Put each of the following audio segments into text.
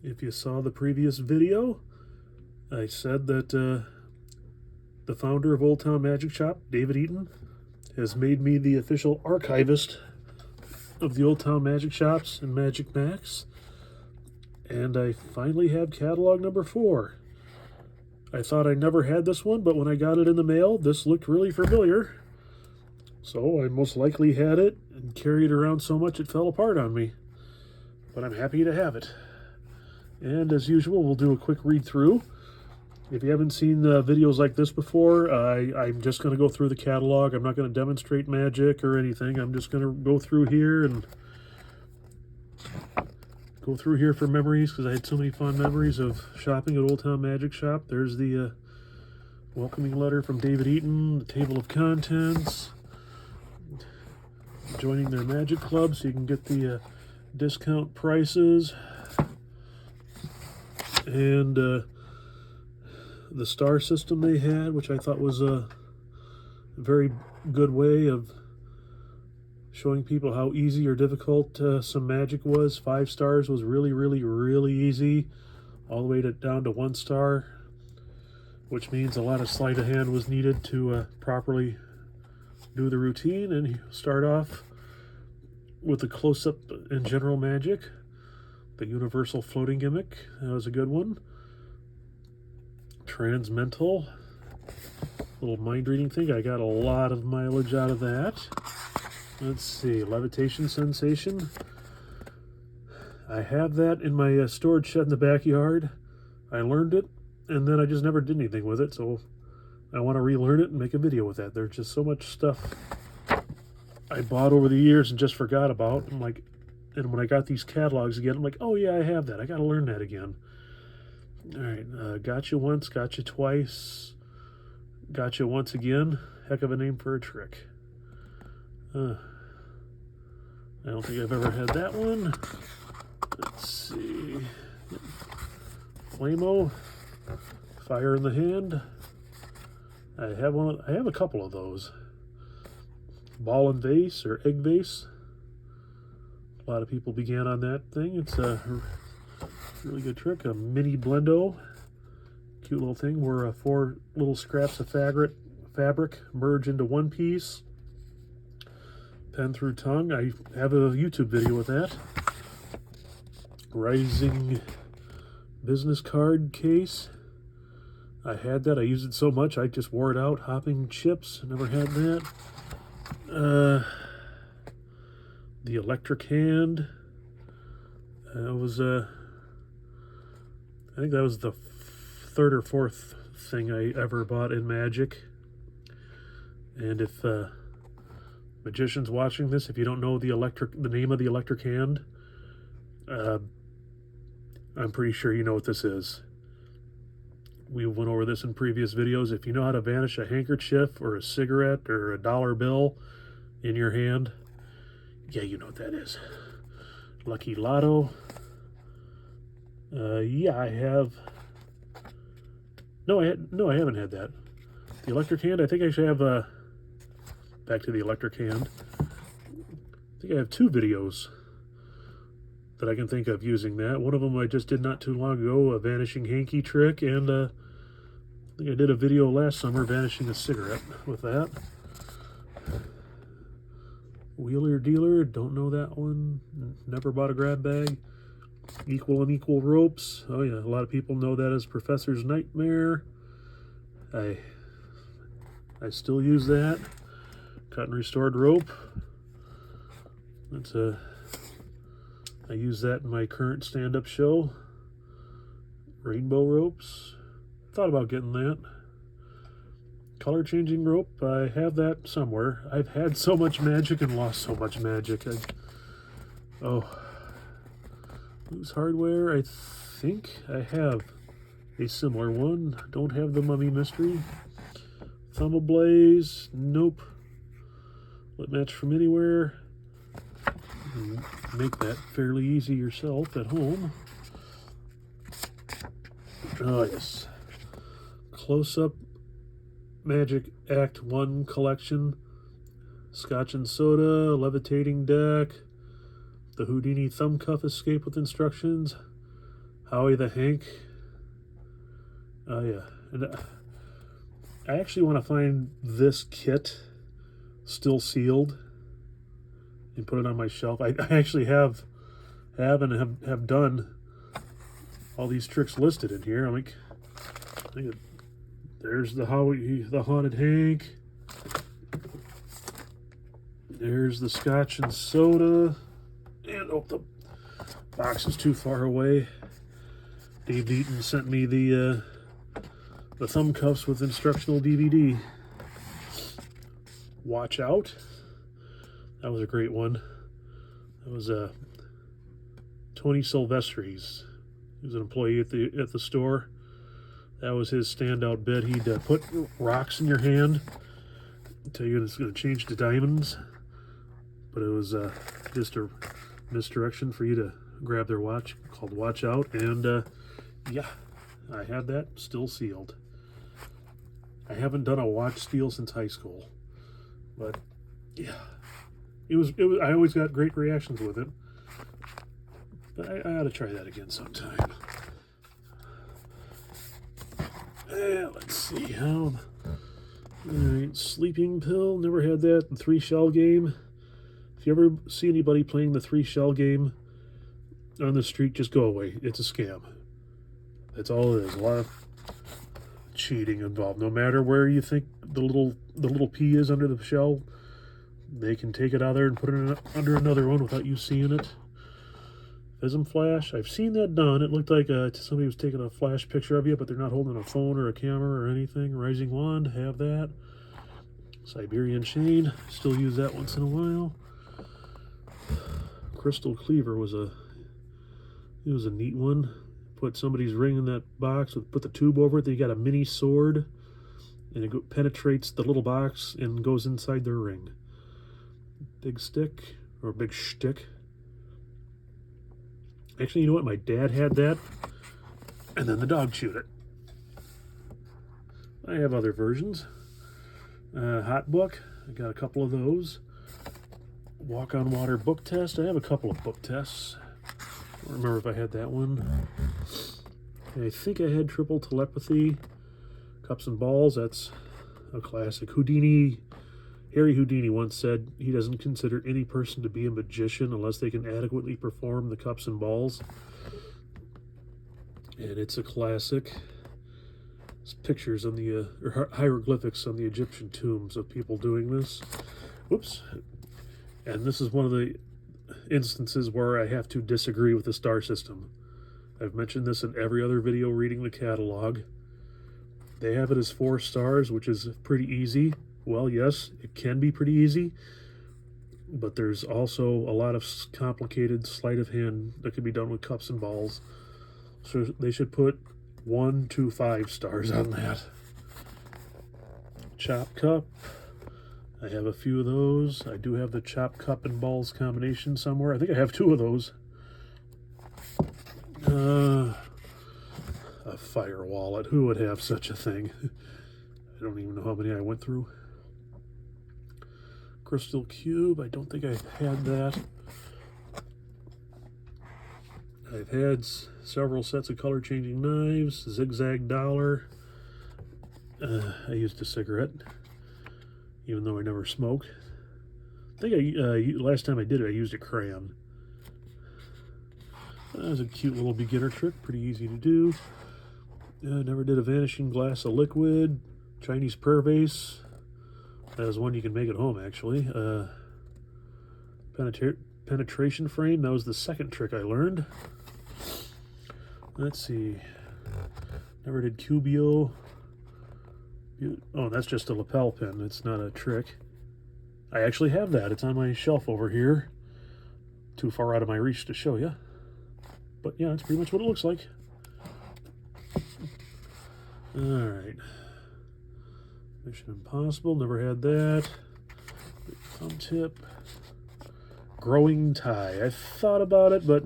If you saw the previous video, I said that the founder of Old Town Magic Shop, David Eaton, has made me the official archivist of the Old Town Magic Shops and Magic Max. And I finally have catalog number 4. I thought I never had this one, but when I got it in the mail, this looked really familiar. So I most likely had it and carried it around so much it fell apart on me. But I'm happy to have it. And as usual, we'll do a quick read through. If you haven't seen videos like this before, I'm just going to go through the catalog. I'm not going to demonstrate magic or anything. I'm just going to go through here and go through here for memories, because I had so many fond memories of shopping at Old Town Magic Shop. There's the welcoming letter from David Eaton, the table of contents, joining their magic club so you can get the discount prices, and the star system they had, which I thought was a very good way of showing people how easy or difficult some magic was. 5 stars was really, really, really easy, all the way down to 1 star, which means a lot of sleight of hand was needed to properly do the routine. And you start off with the close-up and general magic, the universal floating gimmick. That was a good one. Transmental, little mind reading thing. I got a lot of mileage out of that. Let's see, levitation sensation. I have that in my storage shed in the backyard. I learned it, and then I just never did anything with it, so I want to relearn it and make a video with that. There's just so much stuff I bought over the years and just forgot about. And when I got these catalogs again, I'm like, oh yeah, I have that. I got to learn that again. All right, gotcha once, gotcha twice, gotcha once again. Heck of a name for a trick. I don't think I've ever had that one. Let's see. Flamo, fire in the hand. I have a couple of those. Ball and vase, or egg vase. A lot of people began on that thing. It's a really good trick. A mini blendo, cute little thing where 4 little scraps of fabric merge into one piece. Pen through tongue. I have a YouTube video with that. Rising business card case. I had that. I used it so much I just wore it out. Hopping chips. Never had that. The electric hand. That was I think that was the 3rd or 4th thing I ever bought in magic. And if magicians watching this, if you don't know the name of the electric hand, I'm pretty sure you know what this is. We went over this in previous videos. If you know how to vanish a handkerchief or a cigarette or a dollar bill in your hand, yeah, you know what that is. Lucky Lotto. Yeah, I have. No, I haven't had that. The electric hand. I think I should have. Back to the electric hand. I think I have 2 videos that I can think of using that. One of them I just did not too long ago, a vanishing hanky trick, and I think I did a video last summer vanishing a cigarette with that. Wheeler Dealer, don't know that one. Never bought a grab bag. Equal and equal ropes. Oh yeah, a lot of people know that as Professor's Nightmare. I still use that. Cut and restored rope. I use that in my current stand-up show. Rainbow ropes. Thought about getting that. Color changing rope. I have that somewhere. I've had so much magic and lost so much magic. Loose hardware. I think I have a similar one. Don't have the Mummy Mystery. Thumb Ablaze. Nope. Lit match from anywhere. You can make that fairly easy yourself at home. Oh yes. Close-up Magic Act 1 collection. Scotch and soda, levitating deck, The Houdini Thumb Cuff Escape with Instructions. Howie the Hank. Oh yeah. And I actually want to find this kit still sealed and put it on my shelf. I actually have done all these tricks listed in here. I'm like, there's the Howie, the Haunted Hank. There's the Scotch and Soda. And oh, the box is too far away. Dave Eaton sent me the thumb cuffs with instructional DVD. Watch Out. That was a great one. That was Tony Silvestris. He was an employee at the store. That was his standout bit. He'd put rocks in your hand, tell you it's going to change to diamonds, but it was just a misdirection for you to grab their watch, called Watch Out. And yeah, I had that still sealed. I haven't done a watch steal since high school, but yeah, it was. I always got great reactions with it, but I ought to try that again sometime. Let's see how. Alright, sleeping pill, never had that. The 3-shell game. If you ever see anybody playing the 3-shell game on the street, just go away. It's a scam. That's all it is. A lot of cheating involved. No matter where you think the little pea is under the shell, they can take it out of there and put it under another one without you seeing it. Vism flash, I've seen that done. It looked like somebody was taking a flash picture of you, but they're not holding a phone or a camera or anything. Rising Wand, have that. Siberian Chain, still use that once in a while. Crystal Cleaver was a neat one. Put somebody's ring in that box, put the tube over it, then you got a mini sword, and it penetrates the little box and goes inside their ring. Big stick, or big shtick. Actually, you know what? My dad had that, and then the dog chewed it. I have other versions. Hot Book, I got a couple of those. Walk on Water book test, I have a couple of book tests. I don't remember if I had that one. I think I had Triple Telepathy, Cups and Balls. That's a classic. Harry Houdini once said he doesn't consider any person to be a magician unless they can adequately perform the cups and balls. And it's a classic. There's pictures on the or hieroglyphics on the Egyptian tombs of people doing this. Whoops. And this is one of the instances where I have to disagree with the star system. I've mentioned this in every other video reading the catalog. They have it as 4 stars, which is pretty easy. Well, yes, it can be pretty easy, but there's also a lot of complicated sleight of hand that can be done with cups and balls. So they should put 1 to 5 stars on that. Chop Cup. I have a few of those. I do have the Chop Cup and Balls combination somewhere. I think I have 2 of those. A fire wallet. Who would have such a thing? I don't even know how many I went through. Crystal Cube. I don't think I've had that. I've had several sets of color changing knives. Zigzag Dollar. I used a cigarette, even though I never smoke. I think last time I did it, I used a crayon. That was a cute little beginner trick, pretty easy to do. Never did a vanishing glass of liquid. Chinese prayer vase. That is one you can make at home, actually. Penetration frame. That was the second trick I learned. Let's see. Never did Cubio. Oh, that's just a lapel pin. It's not a trick. I actually have that. It's on my shelf over here. Too far out of my reach to show you. But yeah, that's pretty much what it looks like. Alright. Mission Impossible. Never had that. Thumb tip. Growing tie. I thought about it, but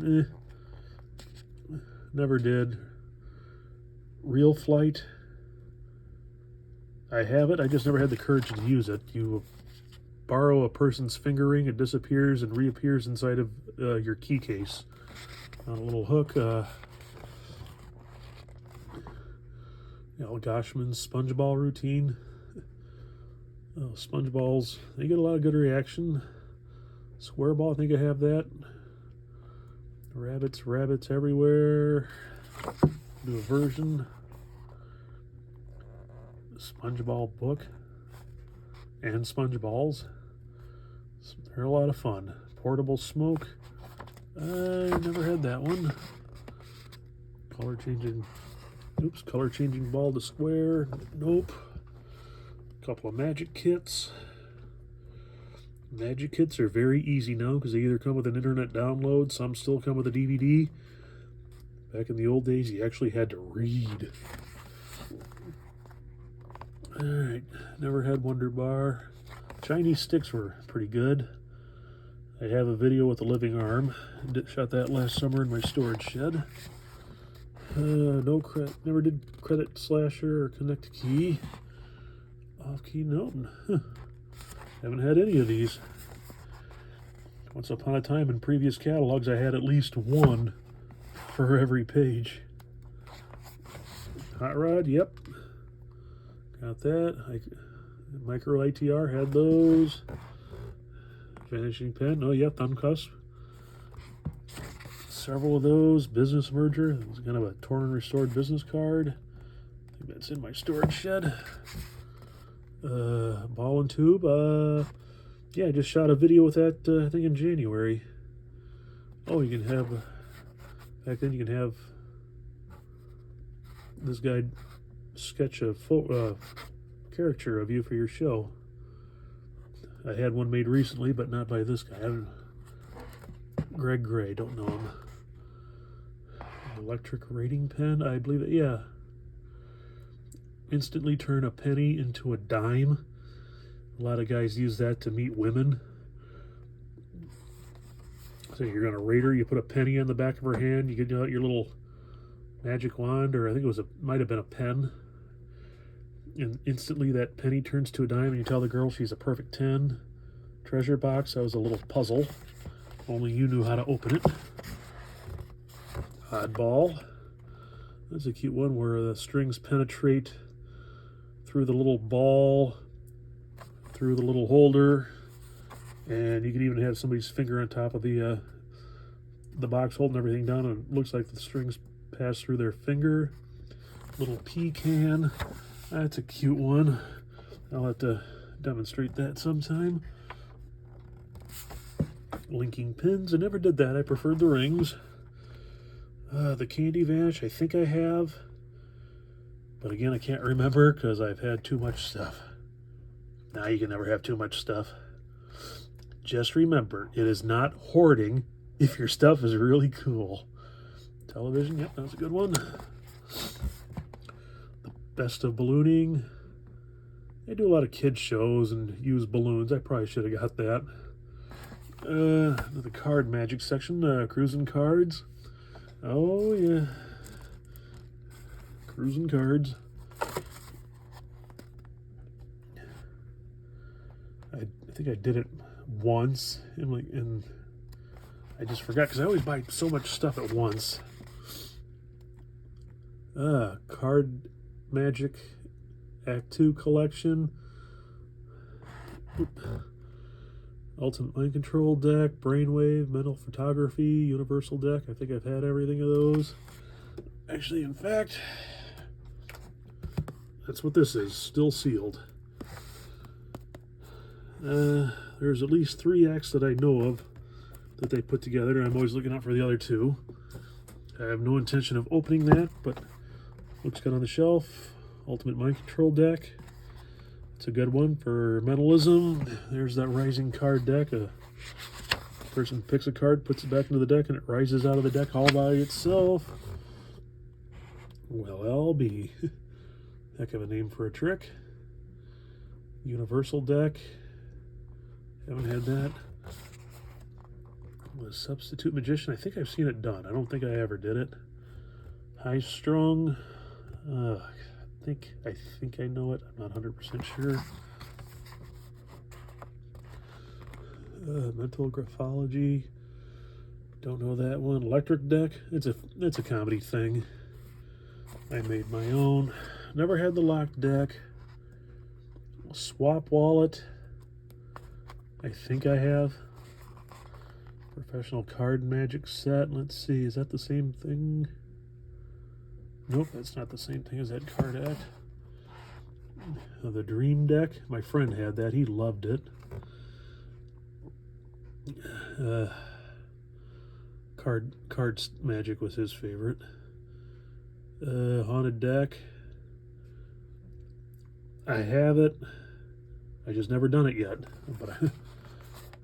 never did. Real Flight. I have it. I just never had the courage to use it. You borrow a person's finger ring, it disappears and reappears inside of your key case on a little hook. Al Goshman's sponge ball routine. Oh, sponge balls, they get a lot of good reaction. Square ball, I think I have that. Rabbits everywhere. Do a version. Sponge ball book and sponge balls. They're a lot of fun. Portable smoke. I never had that one. Color changing ball to square. Nope. A couple of magic kits. Magic kits are very easy now because they either come with an internet download, some still come with a DVD. Back in the old days, you actually had to read. Alright, never had Wonder Bar. Chinese sticks were pretty good. I have a video with a living arm. Shot that last summer in my storage shed. Never did credit slasher or connect key. Off key Noten. Haven't had any of these. Once upon a time in previous catalogs, I had at least one for every page. Hot rod, yep. Got that. Micro ITR, had those. Vanishing pen, oh yep, thumb cusp. Several of those. Business merger, it was kind of a torn and restored business card. I think that's in my storage shed. Ball and tube. Yeah, I just shot a video with that, I think in January. Oh, you can have, back then you can have this guy sketch a caricature of you for your show. I had one made recently, but not by this guy. Greg Gray, don't know him. Electric rating pen, I believe it, yeah. Instantly turn a penny into a dime. A lot of guys use that to meet women. So you're gonna rate her, you put a penny on the back of her hand, you get out your little magic wand, or I think it might have been a pen, and instantly that penny turns to a dime, and you tell the girl she's a perfect 10. Treasure box, that was a little puzzle. Only you knew how to open it. Oddball. That's a cute one where the strings penetrate through the little ball, through the little holder, and you can even have somebody's finger on top of the box holding everything down, and it looks like the strings pass through their finger. Little pecan. That's a cute one. I'll have to demonstrate that sometime. Linking pins. I never did that. I preferred the rings. The Candy Vanish, I think I have. But again, I can't remember because I've had too much stuff. Now you can never have too much stuff. Just remember, it is not hoarding if your stuff is really cool. Television, yep, that's a good one. The Best of Ballooning. They do a lot of kids shows and use balloons. I probably should have got that. The card magic section, cruising cards. Oh yeah, cruising cards. I think I did it once, and I just forgot because I always buy so much stuff at once. Card magic Act 2 collection. Ultimate Mind Control deck, Brainwave, Mental Photography, Universal deck. I think I've had everything of those. Actually, in fact, that's what this is, still sealed. There's at least 3 acts that I know of that they put together, and I'm always looking out for the other 2. I have no intention of opening that, but looks good on the shelf. Ultimate Mind Control deck. It's a good one for mentalism. There's that rising card deck. A person picks a card, puts it back into the deck, and it rises out of the deck all by itself. Well, LB. Heck of a name for a trick. Universal deck. Haven't had that. The Substitute Magician. I think I've seen it done. I don't think I ever did it. High Strung. I think I know it. I'm not 100% sure. Mental Graphology. Don't know that one. Electric Deck. It's a comedy thing. I made my own. Never had the locked deck. Swap Wallet. I think I have. Professional Card Magic Set. Let's see, is that the same thing? Nope, that's not the same thing as that Card Act. The Dream Deck. My friend had that. He loved it. Cards Magic was his favorite. Haunted Deck. I have it. I just never done it yet. But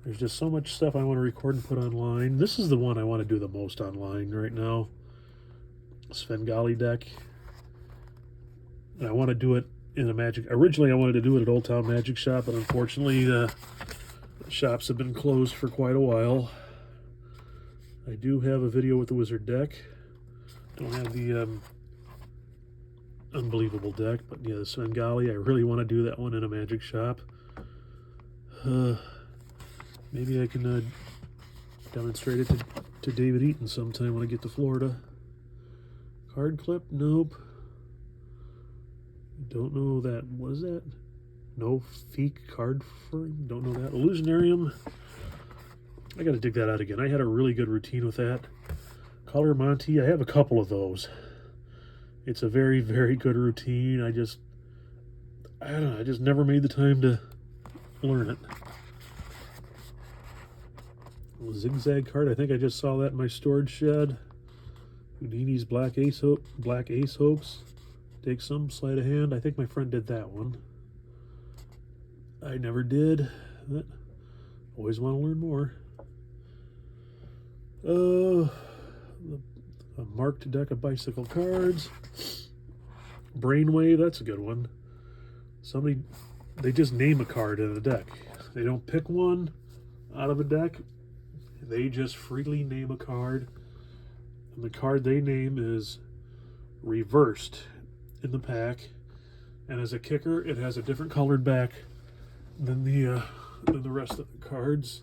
there's just so much stuff I want to record and put online. This is the one I want to do the most online right now. Svengali Deck. And I want to do it in a Magic. Originally, I wanted to do it at Old Town Magic Shop, but unfortunately, the shops have been closed for quite a while. I do have a video with the Wizard Deck. Don't have the Unbelievable Deck, but yeah, the Svengali. I really want to do that one in a Magic Shop. Maybe I can demonstrate it to David Eaton sometime when I get to Florida. Card Clip? Nope. Don't know that. What is that? No Feek Card Frame? Don't know that. Illusionarium. I got to dig that out again. I had a really good routine with that. Color Monty. I have a couple of those. It's a very, very good routine. I don't know. I just never made the time to learn it. Zigzag card. I think I just saw that in my storage shed. Houdini's Black Ace Hopes. Take some sleight of hand. I think my friend did that one. I never did. But always want to learn more. A marked deck of bicycle cards. Brainwave, that's a good one. They just name a card in a deck. They don't pick one out of a deck. They just freely name a card. And the card they name is reversed in the pack. And as a kicker, it has a different colored back than the rest of the cards.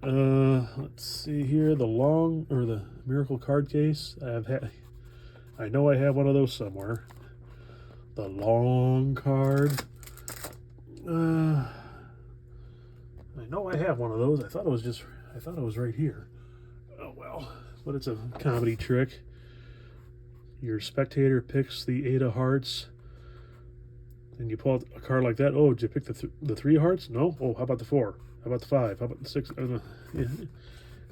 Let's see here. The Miracle Card Case. I know I have one of those somewhere. The long card. I know I have one of those. I thought it was right here. Oh well, but it's a comedy trick. Your spectator picks the 8 of hearts, and you pull out a card like that. Oh, did you pick the 3 of hearts? No. Oh, how about the 4? How about the 5? How about the 6? Yeah.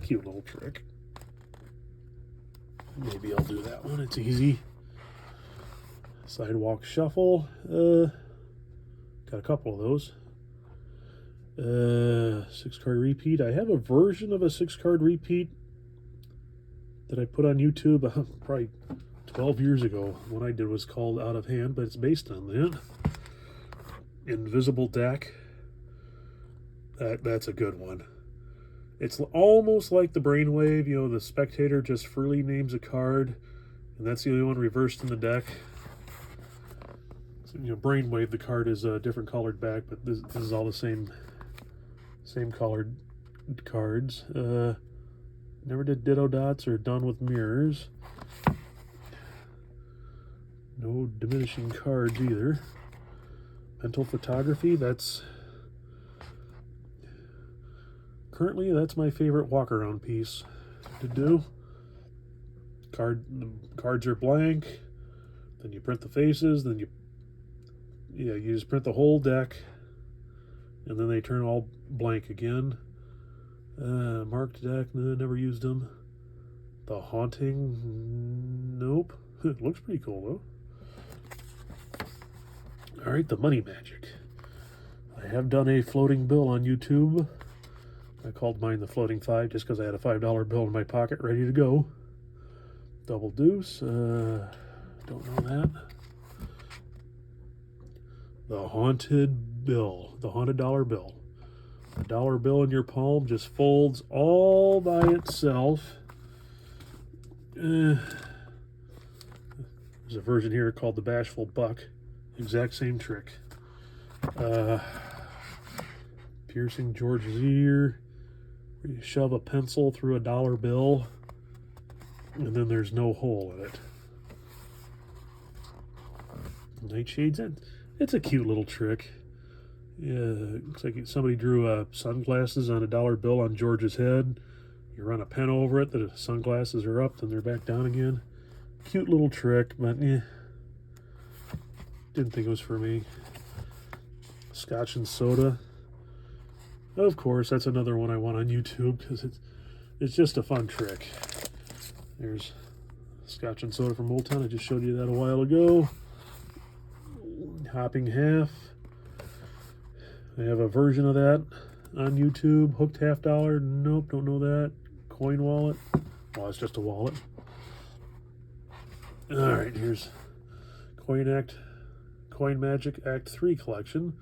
Cute little trick. Maybe I'll do that one. It's easy. Sidewalk Shuffle. Got a couple of those. 6-card repeat. I have a version of a 6-card repeat that I put on YouTube probably 12 years ago. One I did was called Out of Hand, but it's based on that. Invisible Deck. That's a good one. It's almost like the Brainwave. You know, the spectator just freely names a card, and that's the only one reversed in the deck. So, you know, Brainwave, the card is a different colored back, but this is all the same colored cards. Never did Ditto Dots or Done with Mirrors. No diminishing cards either. Mental Photography. Currently, that's my favorite walk-around piece to do. The cards are blank. Then you print the faces. Then you just print the whole deck, and then they turn all blank again. Marked deck. No, never used them. The Haunting. Nope. It looks pretty cool though. All right, the Money Magic. I have done a floating bill on YouTube. I called mine the Floating 5 just because I had a $5 bill in my pocket ready to go. Double Deuce. Don't know that. The Haunted Bill. The Haunted Dollar Bill. A dollar bill in your palm just folds all by itself. There's a version here called the Bashful Buck. Exact same trick. Piercing George's ear. where you shove a pencil through a dollar bill and then there's no hole in it. Nightshades, it's a cute little trick. Yeah, looks like somebody drew sunglasses on a dollar bill on George's head. You run a pen over it, the sunglasses are up, then they're back down again. Cute little trick, but didn't think it was for me. Scotch and soda. Of course, that's another one I want on YouTube because it's just a fun trick. There's Scotch and soda from Old Town. I just showed you that a while ago. Hopping half. I have a version of that on YouTube. Hooked half dollar. Nope, don't know that. Coin wallet. Well, it's just a wallet. All right, here's Coin Magic Act 3 collection.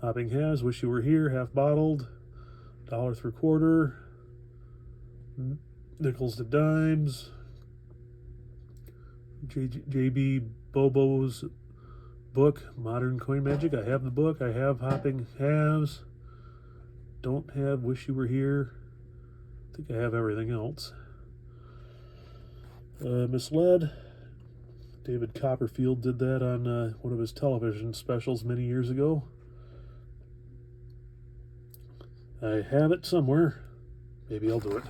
Hopping halves. Wish You Were Here. Half bottled. $1 through quarter. Nickels to dimes. JB Bobo's book, Modern Coin Magic. I have the book. I have Hopping Halves. Don't have Wish You Were Here. I think I have everything else. Misled. David Copperfield did that on one of his television specials many years ago. I have it somewhere. Maybe I'll do it.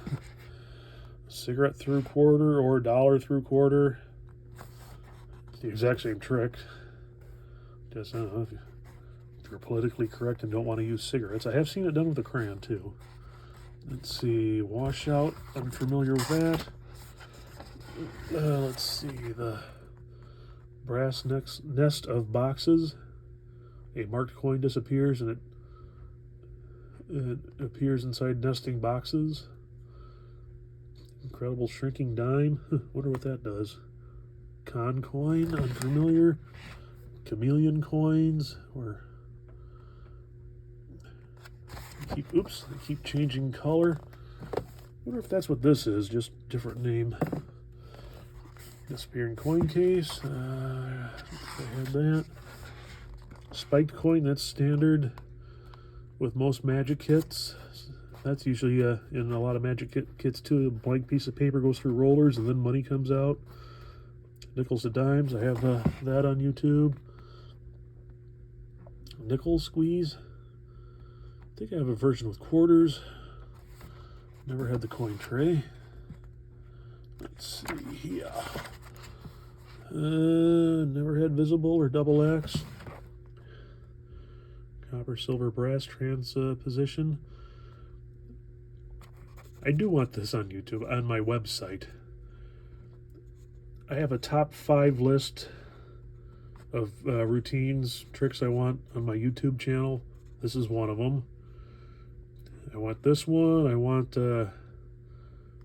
Cigarette through quarter or $1 through quarter. It's the exact same trick. Just, I don't know, if you're politically correct and don't want to use cigarettes. I have seen it done with a crayon too. Let's see, washout. I'm familiar with that. Let's see, the brass nest of boxes. A marked coin disappears and it appears inside nesting boxes. Incredible shrinking dime. Wonder what that does. Con coin, unfamiliar. Chameleon coins, or they keep changing color. Wonder if that's what this is, just different name. Disappearing coin case. I had that. Spiked coin, that's standard with most magic kits. That's usually in a lot of magic kits too. A blank piece of paper goes through rollers and then money comes out. Nickels to dimes, I have that on YouTube. Nickel squeeze. I think I have a version with quarters. Never had the coin tray. Let's see here. Never had visible or double X. Copper, silver, brass transposition. I do want this on YouTube, on my website. I have a top 5 list of routines, tricks I want on my YouTube channel. This is one of them. I want this one. I want a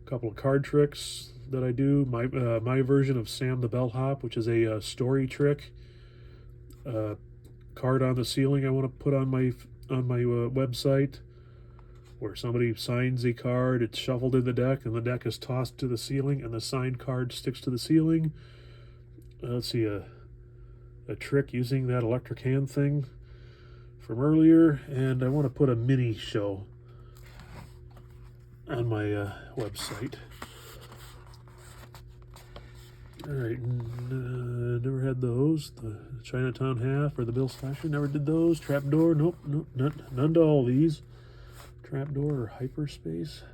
couple of card tricks that I do. My version of Sam the Bellhop, which is a story trick. Card on the ceiling I want to put on my website, where somebody signs a card, it's shuffled in the deck, and the deck is tossed to the ceiling, and the signed card sticks to the ceiling. Let's see, a trick using that electric hand thing from earlier, and I want to put a mini show on my website. All right, never had those. The Chinatown half or the Bill Slasher, never did those. Trapdoor, nope, none to all these. Trapdoor or hyperspace,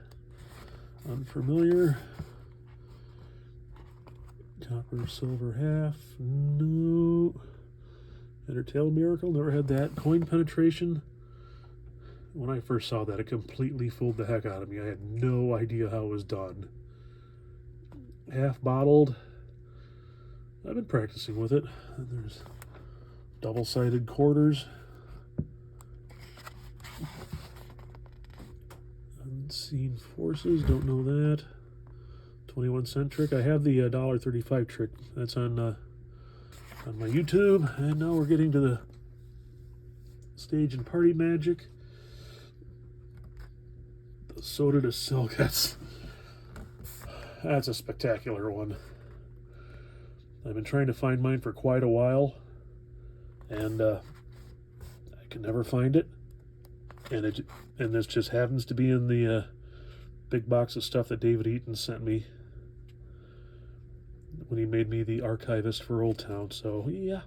unfamiliar. Copper, silver half, no. Entertail Miracle, never had that. Coin penetration. When I first saw that, it completely fooled the heck out of me. I had no idea how it was done. Half bottled. I've been practicing with it. And there's double-sided quarters. Unseen Forces, don't know that. 21-cent trick. I have the $1.35 trick. That's on my YouTube. And now we're getting to the stage and party magic. The Soda to Silk. That's a spectacular one. I've been trying to find mine for quite a while, and I can never find it. And this just happens to be in the big box of stuff that David Eaton sent me when he made me the archivist for Old Town. So yeah,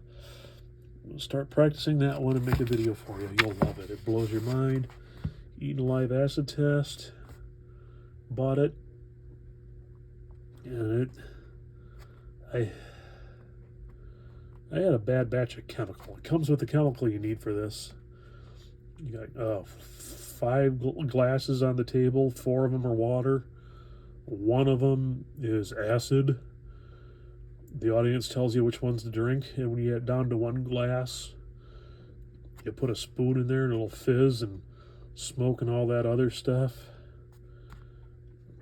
I'll start practicing that one and make a video for you. You'll love it. It blows your mind. Eaton Live Acid Test. Bought it. And I had a bad batch of chemical. It comes with the chemical you need for this. You got 5 glasses on the table. 4 of them are water. 1 of them is acid. The audience tells you which ones to drink, and when you get down to 1 glass, you put a spoon in there and it'll fizz and smoke and all that other stuff.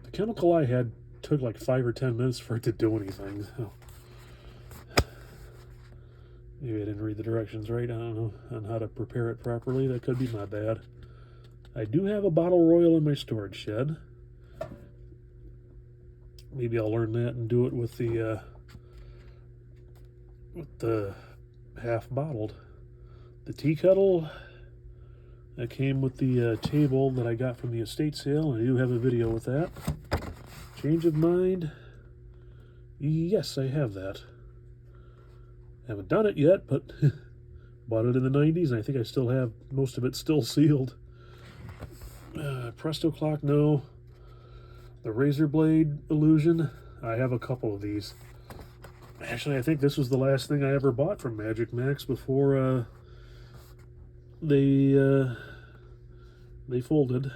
The chemical I had took like 5 or 10 minutes for it to do anything. Maybe I didn't read the directions right. I don't know on how to prepare it properly. That could be my bad. I do have a bottle royal in my storage shed. Maybe I'll learn that and do it with the half bottled. The tea kettle that came with the table that I got from the estate sale. I do have a video with that. Change of mind. Yes, I have that. Haven't done it yet, but bought it in the 90s, and I think I still have most of it still sealed. Presto clock, no. The razor blade illusion, I have a couple of these. Actually, I think this was the last thing I ever bought from Magic Max before they folded.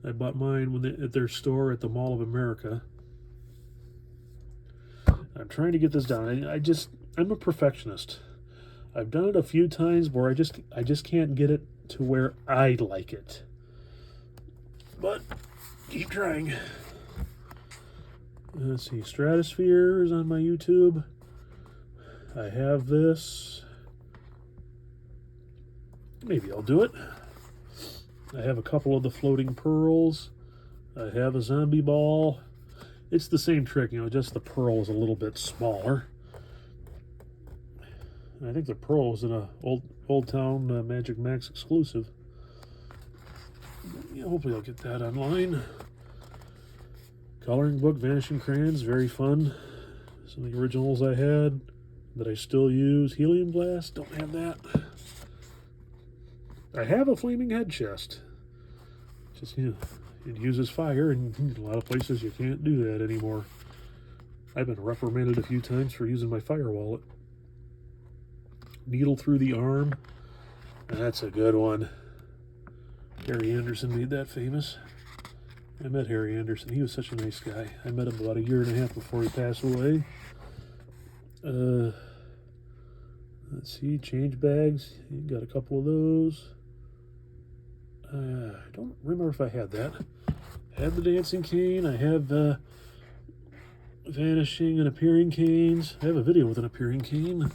I bought mine at their store at the Mall of America. I'm trying to get this down. I'm a perfectionist. I've done it a few times where I just can't get it to where I like it. But keep trying. Let's see, Stratosphere is on my YouTube. I have this. Maybe I'll do it. I have a couple of the floating pearls. I have a zombie ball. It's the same trick, just the pearl is a little bit smaller. I think the pearl is in a Old Town Magic Max exclusive. Yeah, hopefully I'll get that online. Coloring book, Vanishing Crayons, very fun. Some of the originals I had that I still use. Helium Blast, don't have that. I have a Flaming Head chest. Just, it uses fire, and in a lot of places you can't do that anymore. I've been reprimanded a few times for using my fire wallet. Needle Through the Arm. That's a good one. Harry Anderson made that famous. I met Harry Anderson. He was such a nice guy. I met him about 1.5 years before he passed away. Let's see, change bags. You got a couple of those. I don't remember if I had that. I had the dancing cane. I have vanishing and appearing canes. I have a video with an appearing cane.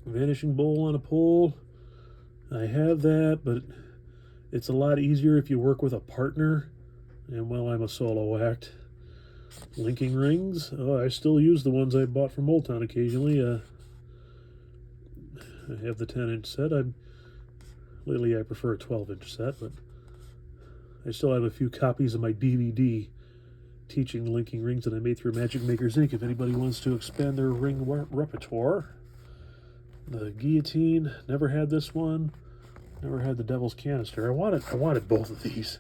Vanishing bowl on a pole. I have that, but it's a lot easier if you work with a partner. And well, I'm a solo act. Linking rings. Oh, I still use the ones I bought from Old Town occasionally. I have the 10-inch set. Lately I prefer a 12-inch set, but I still have a few copies of my DVD teaching linking rings that I made through Magic Makers Inc. If anybody wants to expand their ring repertoire. The guillotine, never had this one. Never had the Devil's Canister. I wanted both of these.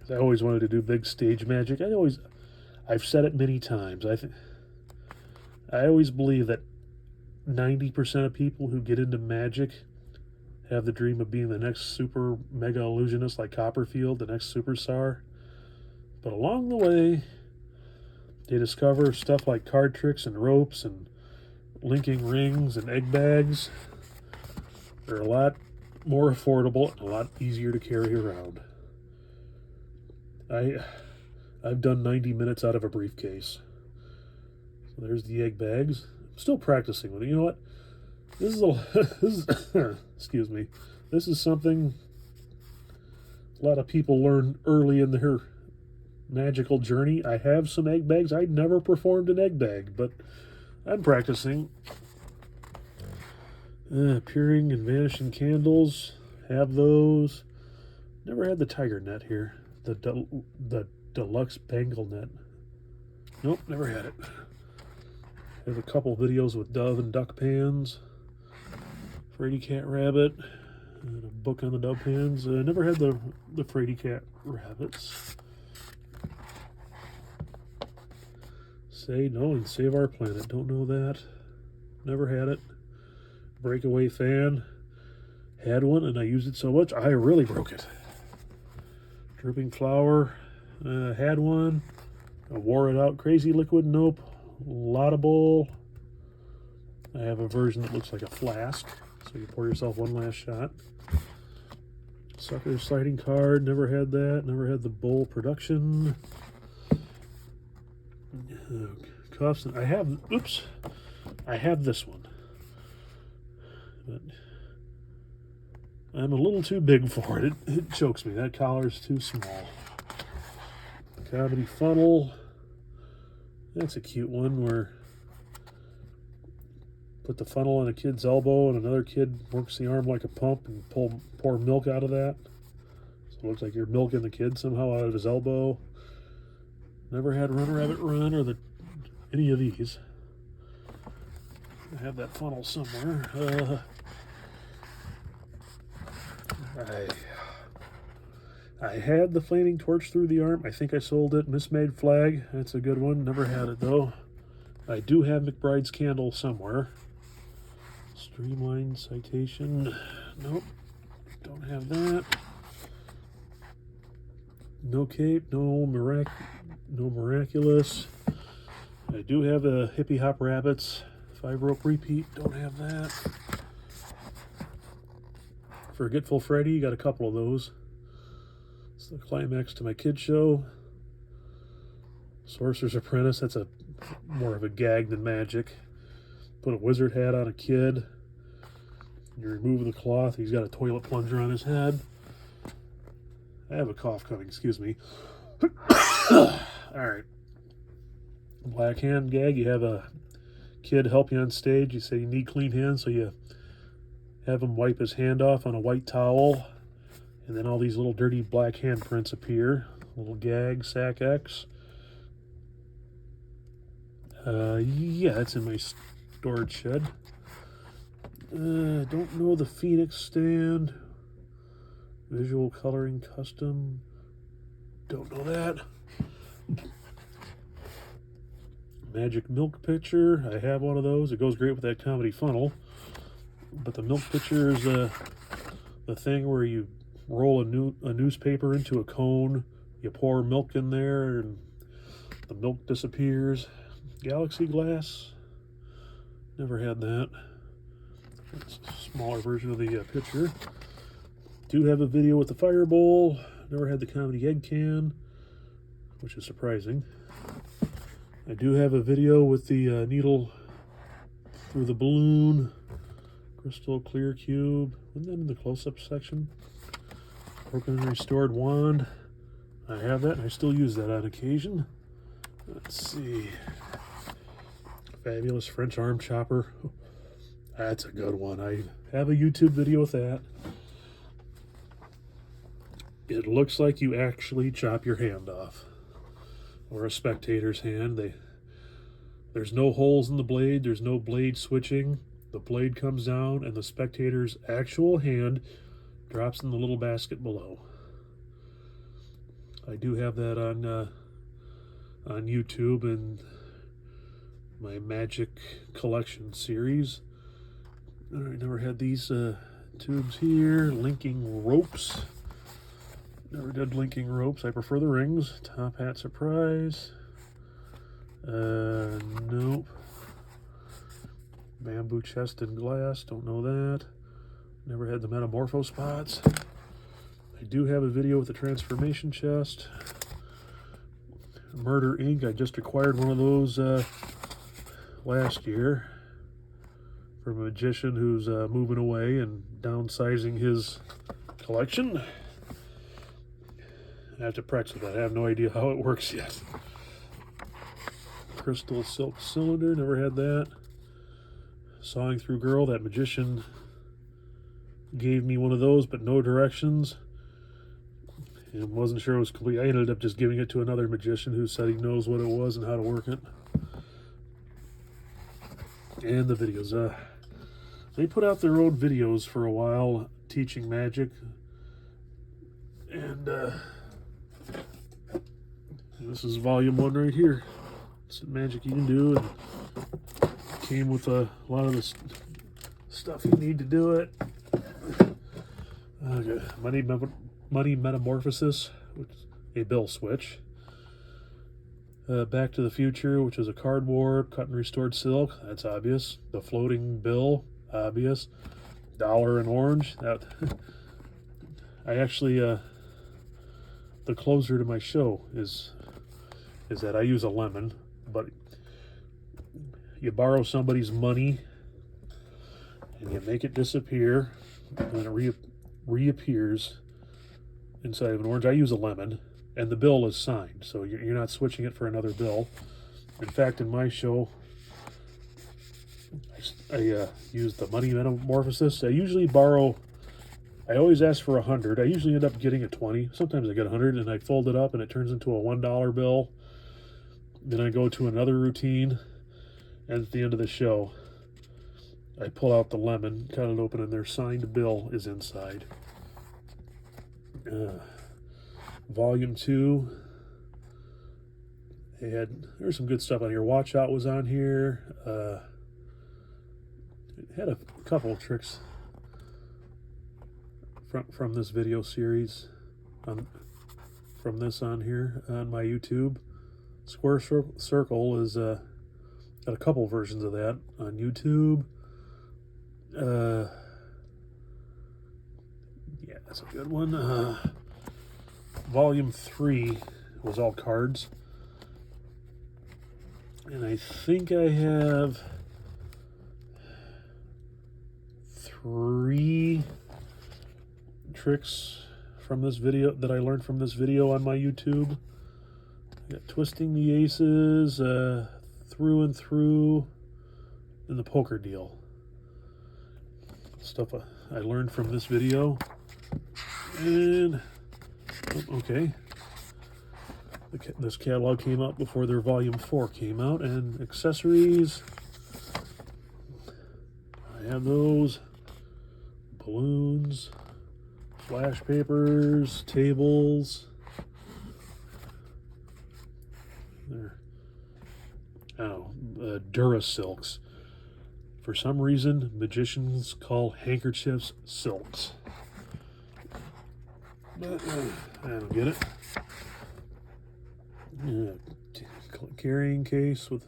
I always wanted to do big stage magic. I've said it many times. I always believe that 90% of people who get into magic have the dream of being the next super mega illusionist like Copperfield, the next superstar. But along the way, they discover stuff like card tricks and ropes and linking rings and egg bags. They're a lot more affordable and a lot easier to carry around. I've done 90 minutes out of a briefcase. So there's the egg bags. I'm still practicing with it. You know what? This is excuse me. This is something a lot of people learn early in their magical journey. I have some egg bags. I never performed an egg bag, but I'm practicing. Appearing and vanishing candles. Have those. Never had the tiger net here. The deluxe bangle net. Nope, never had it. I have a couple videos with dove and duck pans. Fraidy cat rabbit. And a book on the dove pans. Never had the Fraidy cat rabbits. Say no and save our planet. Don't know that. Never had it. Breakaway fan. Had one and I used it so much I really broke it. Dripping flower. Had one. I wore it out. Crazy liquid. Nope. Laudable. I have a version that looks like a flask, so you pour yourself one last shot. Sucker sliding card. Never had that. Never had the bowl production. Cuffs. I have. Oops. I have this one. But I'm a little too big for it. It chokes me. That collar's too small. Comedy funnel. That's a cute one where put the funnel on a kid's elbow and another kid works the arm like a pump and pour milk out of that. So it looks like you're milking the kid somehow out of his elbow. Never had Run Rabbit Run or any of these. I have that funnel somewhere. I had the flaming torch through the arm. I think I sold it. Mismade flag. That's a good one. Never had it though. I do have McBride's candle somewhere. Streamline citation. Nope. Don't have that. No cape. No miraculous. I do have a Hippie Hop Rabbits 5-rope repeat. Don't have that. Forgetful Freddy. Got a couple of those. It's the climax to my kid show. Sorcerer's Apprentice. That's more of a gag than magic. Put a wizard hat on a kid. You remove the cloth. He's got a toilet plunger on his head. I have a cough coming. Excuse me. All right. Black hand gag. You have a kid help you on stage. You say you need clean hands, so you have him wipe his hand off on a white towel. And then all these little dirty black handprints appear. Little gag, Sack X. Yeah, it's in my storage shed. Don't know the Phoenix stand. Visual coloring custom. Don't know that. Magic milk pitcher. I have one of those. It goes great with that comedy funnel. But the milk pitcher is the thing where you roll a newspaper into a cone, you pour milk in there, and the milk disappears. Galaxy glass, never had that. It's a smaller version of the pitcher. Do have a video with the fire bowl. Never had the comedy egg can, which is surprising. I do have a video with the needle through the balloon. Crystal clear cube. Wasn't that in the close-up section? Broken and restored wand. I have that, and I still use that on occasion. Let's see. Fabulous French arm chopper. That's a good one. I have a YouTube video with that. It looks like you actually chop your hand off. Or a spectator's hand. There's no holes in the blade. There's no blade switching. The blade comes down, and the spectator's actual hand drops in the little basket below. I do have that on YouTube and my Magic Collection series. All right, never had these tubes here. Linking ropes. Never did linking ropes. I prefer the rings. Top hat surprise. Nope. Bamboo chest and glass. Don't know that. Never had the Metamorpho spots. I do have a video with the transformation chest. Murder Inc. I just acquired one of those last year from a magician who's moving away and downsizing his collection. I have to practice that. I have no idea how it works yet. Crystal silk cylinder. Never had that. Sawing Through Girl. That magician gave me one of those, but no directions. and wasn't sure it was complete. I ended up just giving it to another magician who said he knows what it was and how to work it. And the videos. They put out their own videos for a while teaching magic. And this is volume 1 right here. Some magic you can do, and came with a lot of the stuff you need to do it. Okay. Money Metamorphosis, which is a bill switch. Back to the Future, which is a cardboard, cut and restored silk. That's obvious. The Floating Bill, obvious. Dollar and Orange. That I actually the closer to my show is that I use a lemon, but you borrow somebody's money and you make it disappear, and then it reappears inside of an orange. I use a lemon, and the bill is signed, so you're not switching it for another bill. In fact, in my show, I use the Money Metamorphosis. I always ask for 100. I usually end up getting a 20. Sometimes I get 100, and I fold it up, and it turns into a $1 bill. Then I go to another routine, and at the end of the show, I pull out the lemon, cut it open, and their signed bill is inside. Volume 2. There's some good stuff on here. Watch Out was on here. It had a couple of tricks from this video series, from this on here on my YouTube. Square Circle is got a couple versions of that on YouTube. Yeah, that's a good one. Volume 3 was all cards, and I think I have 3 tricks from this video that I learned from this video on my YouTube. I got Twisting the Aces, Through and Through, and the Poker Deal. Stuff I learned from this video. And okay, this catalog came out before their volume 4 came out. And accessories, I have those. Balloons, flash papers, tables. Durasilks. For some reason, magicians call handkerchiefs silks. But I don't get it. Carrying case with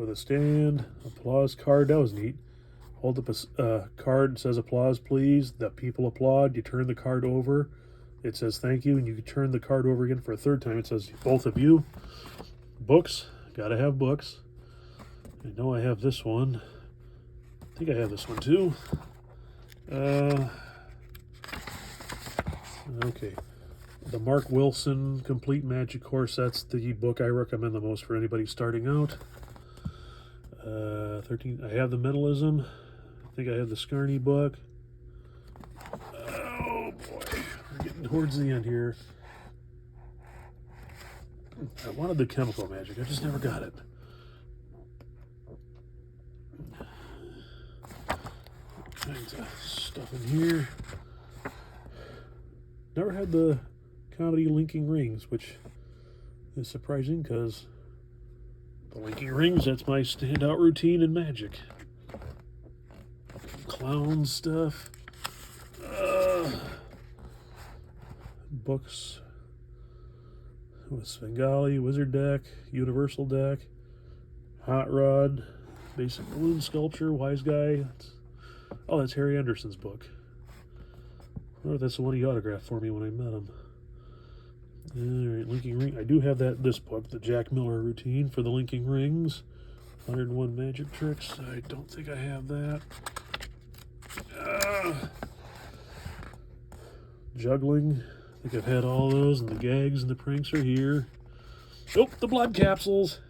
a stand. Applause card. That was neat. Hold up a card, says applause please. The people applaud. You turn the card over. It says thank you, and you turn the card over again for a third time. It says both of you. Books. Gotta have books. I know I have this one. I think I have this one too. Okay. The Mark Wilson Complete Magic Course. That's the book I recommend the most for anybody starting out. 13. I have the Mentalism. I think I have the Scarney book. Oh boy. We're getting towards the end here. I wanted the Chemical Magic. I just never got it. Kinds of stuff in here. Never had the comedy linking rings, which is surprising because the linking rings, that's my standout routine in magic. Clown stuff. Books with Svengali, Wizard deck, Universal deck, Hot Rod, Basic Balloon Sculpture, Wise Guy. Oh, that's Harry Anderson's book. I wonder if that's the one he autographed for me when I met him. Alright, linking ring. I do have this book, the Jack Miller routine for the linking rings. 101 magic tricks. I don't think I have that. Juggling. I think I've had all those, and the gags and the pranks are here. Oh, the blood capsules.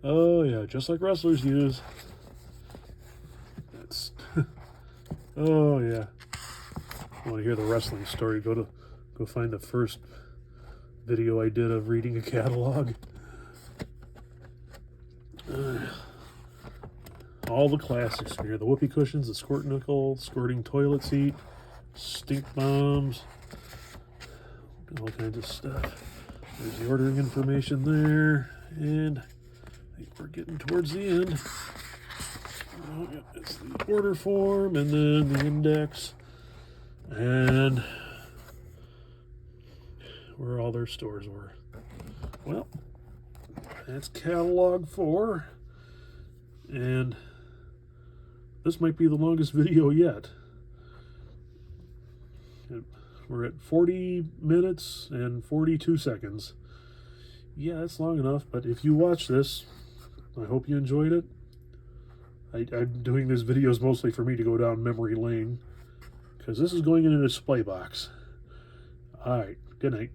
Oh yeah, just like wrestlers use. That's oh yeah. Want to hear the wrestling story? Go go find the first video I did of reading a catalog. All the classics here. The whoopee cushions, the squirt nickel, squirting toilet seat, stink bombs, all kinds of stuff. There's the ordering information there, and I think we're getting towards the end. Oh, yeah, it's the order form, and then the index, and where all their stores were. Well, that's catalog 4, and this might be the longest video yet. We're at 40 minutes and 42 seconds. Yeah, that's long enough, but if you watch this, I hope you enjoyed it. I'm doing these videos mostly for me to go down memory lane, because this is going in a display box. Alright, good night.